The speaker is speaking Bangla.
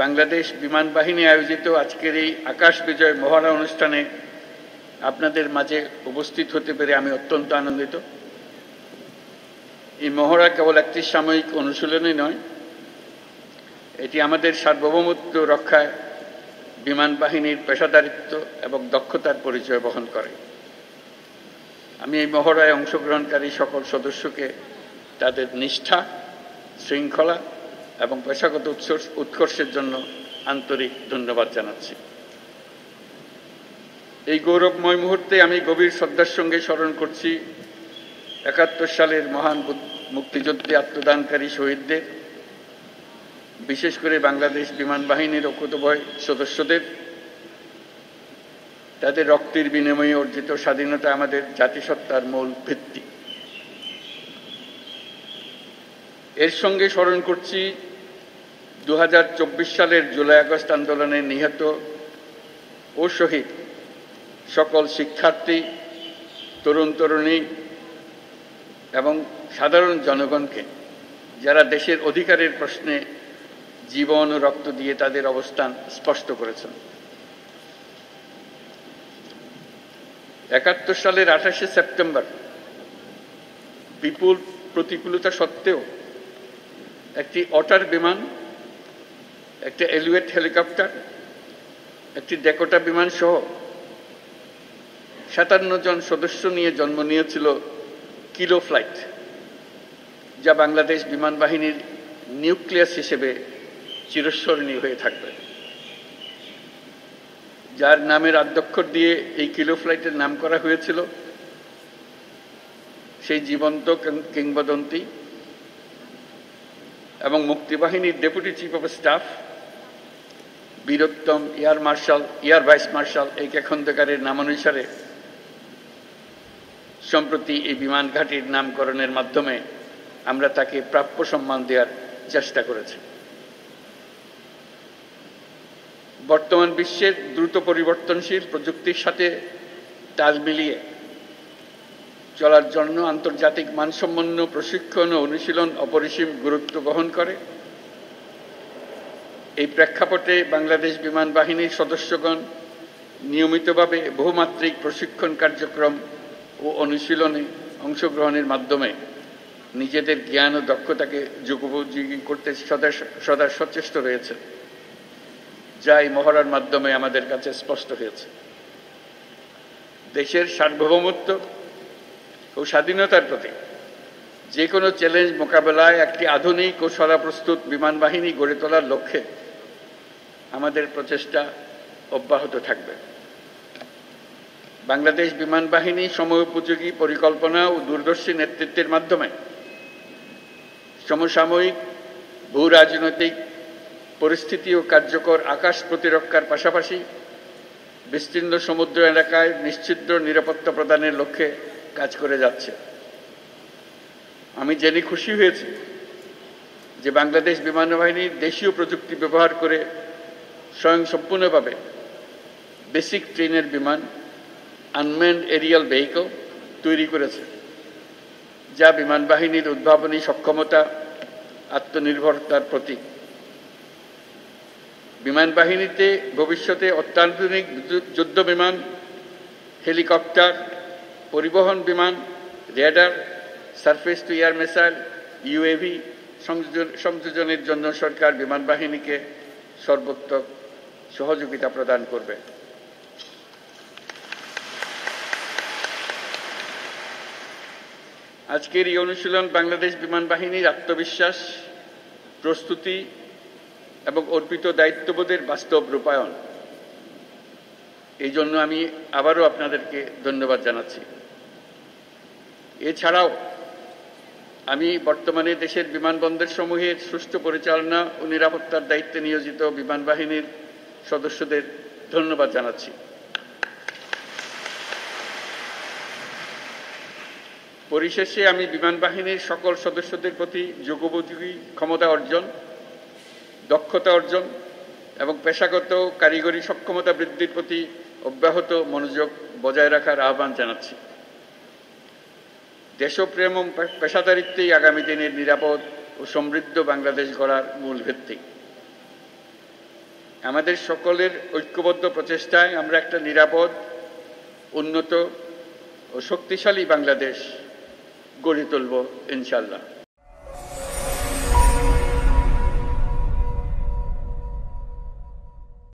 বাংলাদেশ বিমান বাহিনী আয়োজিত আজকের এই আকাশ বিজয় মহড়া অনুষ্ঠানে আপনাদের মাঝে উপস্থিত হতে পেরে আমি অত্যন্ত আনন্দিত। এই মহড়া কেবল একটি সাময়িক অনুশীলনই নয়, এটি আমাদের সার্বভৌমত্ব রক্ষায় বিমান বাহিনীর পেশাদারিত্ব এবং দক্ষতার পরিচয় বহন করে। আমি এই মহড়ায় অংশগ্রহণকারী সকল সদস্যকে তাদের নিষ্ঠা, শৃঙ্খলা এবং পেশাগত উৎকর্ষের জন্য আন্তরিক ধন্যবাদ জানাচ্ছি। এই গৌরবময় মুহূর্তে আমি গভীর শ্রদ্ধার সঙ্গে স্মরণ করছি ৭১ সালের মহান মুক্তিযুদ্ধে আত্মদানকারী শহীদদের, বিশেষ করে বাংলাদেশ বিমান বাহিনীর অকুতোভয় সদস্যদের। তাদের রক্তের বিনিময়ে অর্জিত স্বাধীনতা আমাদের জাতিসত্তার মূল ভিত্তি। এর সঙ্গে স্মরণ করছি ২০২৪ সালের জুলাই আগস্ট আন্দোলনে নিহত ও শহীদ সকল শিক্ষার্থী, তরুণ তরুণী এবং সাধারণ জনগণকে, যারা দেশের অধিকারের প্রশ্নে জীবন ও রক্ত দিয়ে তাদের অবস্থান স্পষ্ট করেছেন। ৭১ সালের ২৮শে সেপ্টেম্বর বিপুল প্রতিকূলতা সত্ত্বেও একটি অটার বিমান, একটি এলিওয়েট হেলিকপ্টার, একটি ডেকোটা বিমান সহ ৫৭ জন সদস্য নিয়ে জন্ম নিয়েছিল কিলো ফ্লাইট, যা বাংলাদেশ বিমান বাহিনীর নিউক্লিয়াস হিসেবে চিরস্মরণীয় হয়ে থাকবে। যার নামের আদ্যক্ষর দিয়ে এই কিলো ফ্লাইটের নাম করা হয়েছিল, সেই জীবন্ত কিংবদন্তি এবং মুক্তিবাহিনীর deputy chief of staff Bir Uttom air vice marshal A K খন্দকারের নামানুসারে সম্প্রতি এই বিমান ঘাঁটির নামকরণের মাধ্যমে আমরা তাকে প্রাপ্য সম্মান দেওয়ার চেষ্টা করেছি। বর্তমান বিশ্বের দ্রুত পরিবর্তনশীল প্রযুক্তির সাথে তাল মিলিয়ে চলার জন্য আন্তর্জাতিক মানসম্পন্ন প্রশিক্ষণ ও অনুশীলন অপরিসীম গুরুত্ব বহন করে। এই প্রেক্ষাপটে বাংলাদেশ বিমান বাহিনীর সদস্যগণ নিয়মিতভাবে বহুমাত্রিক প্রশিক্ষণ কার্যক্রম ও অনুশীলনে অংশগ্রহণের মাধ্যমে নিজেদের জ্ঞান ও দক্ষতাকে যুগোপযোগী করতে সদা সচেষ্ট রয়েছে, যা এই মহড়ার মাধ্যমে আমাদের কাছে স্পষ্ট হয়েছে। দেশের সার্বভৌমত্ব ও স্বাধীনতার প্রতি যে কোনো চ্যালেঞ্জ মোকাবেলায় একটি আধুনিক ও সদাপ্রস্তুত বিমান বাহিনী গড়ে তোলার লক্ষ্যে আমাদের প্রচেষ্টা অব্যাহত থাকবে। বাংলাদেশ বিমান বাহিনী সময়োপযোগী পরিকল্পনা ও দূরদর্শী নেতৃত্বের মাধ্যমে সমসাময়িক ভূ রাজনৈতিক পরিস্থিতি ও কার্যকর আকাশ প্রতিরক্ষার পাশাপাশি বিস্তীর্ণ সমুদ্র এলাকায় নিশ্চিদ্র নিরাপত্তা প্রদানের লক্ষ্যে কাজ করে যাচ্ছে। আমি জেনে খুশি হয়েছি যে বাংলাদেশ বিমান বাহিনীর দেশীয় প্রযুক্তি ব্যবহার করে স্বয়ংসম্পূর্ণভাবে বেসিক ট্রেনের বিমান আনম্যান্ড এরিয়াল ভেহিকল তৈরি করেছে, যা বিমান বাহিনীর উদ্ভাবনী সক্ষমতা, আত্মনির্ভরতার প্রতীক। বিমান বাহিনীতে ভবিষ্যতে অত্যাধুনিক যুদ্ধ বিমান, হেলিকপ্টার, পরিবহন বিমান, radar, surface to air missile, UAV সংযোজনের জন্য সরকার বিমান বাহিনীকে সর্বোত্তম সহযোগিতা প্রদান করবে। আজকের এই অনুশীলন বাংলাদেশ বিমান বাহিনীর আত্মবিশ্বাস, প্রস্তুতি এবং অর্পিত দায়িত্ববোধের বাস্তব রূপায়ণ। এই জন্য আমি আবারও আপনাদেরকে ধন্যবাদ জানাচ্ছি। এছাড়াও আমি বর্তমানে দেশের বিমানবন্দর সমূহের সুষ্ঠু পরিচালনা ও নিরাপত্তার দায়িত্বে নিয়োজিত বিমান বাহিনীর সদস্যদের ধন্যবাদ জানাচ্ছি। পরিশেষে আমি বিমান বাহিনীর সকল সদস্যদের প্রতি যুগোপযোগী ক্ষমতা অর্জন, দক্ষতা অর্জন এবং পেশাগত কারিগরি সক্ষমতা বৃদ্ধির প্রতি অব্যাহত মনোযোগ বজায় রাখার আহ্বান জানাচ্ছি। দেশপ্রেম ও পেশাদারিত্বই আগামী দিনের নিরাপদ ও সমৃদ্ধ বাংলাদেশ গড়ার মূল ভিত্তি। আমাদের সকলের ঐক্যবদ্ধ প্রচেষ্টায় আমরা একটা নিরাপদ, উন্নত ও শক্তিশালী বাংলাদেশ গড়ে তুলব ইনশাআল্লাহ।